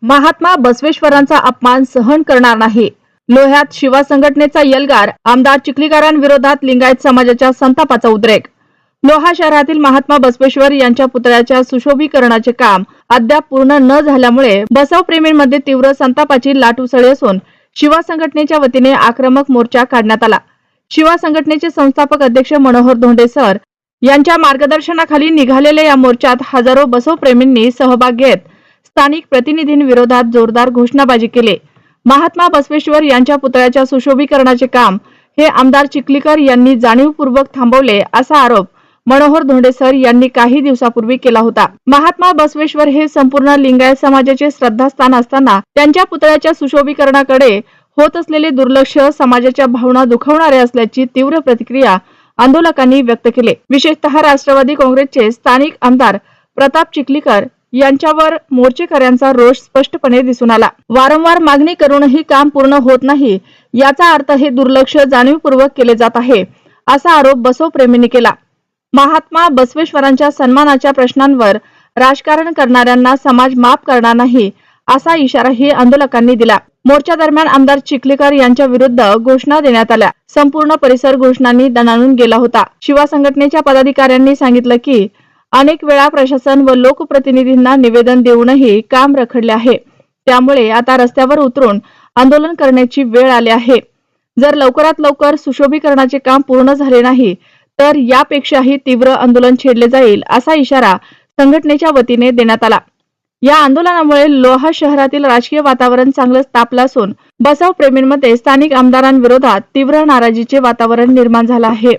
महात्मा बसवेश्वरांचा अपमान सहन करणार नाही. लोह्यात शिवा संघटनेचा एल्गार. आमदार चिखलीकरांविरोधात लिंगायत समाजाच्या संतापाचा उद्रेक. लोहा शहरातील महात्मा बसवेश्वर यांच्या पुतळ्याच्या सुशोभीकरणाचे काम अद्याप पूर्ण न झाल्यामुळे बसवप्रेमींमध्ये तीव्र संतापाची लाट उसळली असून शिवा संघटनेच्या वतीने आक्रमक मोर्चा काढण्यात आला. शिवा संघटनेचे संस्थापक अध्यक्ष मनोहर धोंडे सर यांच्या मार्गदर्शनाखाली निघालेल्या या मोर्चात हजारो बसवप्रेमींनी सहभाग घेत स्थानिक प्रतिनिधींविरोधात जोरदार घोषणाबाजी केली. महात्मा बसवेश्वर यांच्या पुतळ्याच्या सुशोभीकरणाचे काम हे आमदार चिखलीकर यांनी जाणीवपूर्वक थांबवले असा आरोप मनोहर धोंडे सर यांनी काही दिवसापूर्वी केला होता. महात्मा बसवेश्वर हे संपूर्ण लिंगायत समाजाचे श्रद्धास्थान असताना त्यांच्या पुतळ्याच्या सुशोभीकरणाकडे होत असलेले दुर्लक्ष समाजाच्या भावना दुखवणारे असल्याची तीव्र प्रतिक्रिया आंदोलकांनी व्यक्त केली. विशेषतः राष्ट्रवादी काँग्रेसचे स्थानिक आमदार प्रताप चिखलीकर यांच्यावर मोर्चेकऱ्यांचा रोष स्पष्टपणे दिसून आला. वारंवार मागणी करूनही काम पूर्ण होत नाही याचा अर्थ हे दुर्लक्ष जाणीवपूर्वक केले जात आहे असा आरोप बसवप्रेमींनी केला. महात्मा बसवेश्वरांच्या सन्मानाच्या प्रश्नांवर राजकारण करणाऱ्यांना समाज माफ करणार नाही असा इशाराही आंदोलकांनी दिला. मोर्चा दरम्यान आमदार चिखलीकर यांच्या विरुद्ध घोषणा देण्यात आल्या. संपूर्ण परिसर घोषणांनी दणाणून गेला होता. शिवा संघटनेच्या पदाधिकाऱ्यांनी सांगितलं की अनेक वेळा प्रशासन व लोकप्रतिनिधींना निवेदन देऊनही काम रखडले आहे. त्यामुळे आता रस्त्यावर उतरून आंदोलन करण्याची वेळ आली आहे. जर लवकरात लवकर सुशोभीकरणाचे काम पूर्ण झाले नाही तर यापेक्षाही तीव्र आंदोलन छेडले जाईल असा इशारा संघटनेच्या वतीने देण्यात आला. या आंदोलनामुळे लोहा शहरातील राजकीय वातावरण चांगलंच तापलं असून बसवप्रेमींमध्ये स्थानिक आमदारांविरोधात तीव्र नाराजीचे वातावरण निर्माण झालं आहे.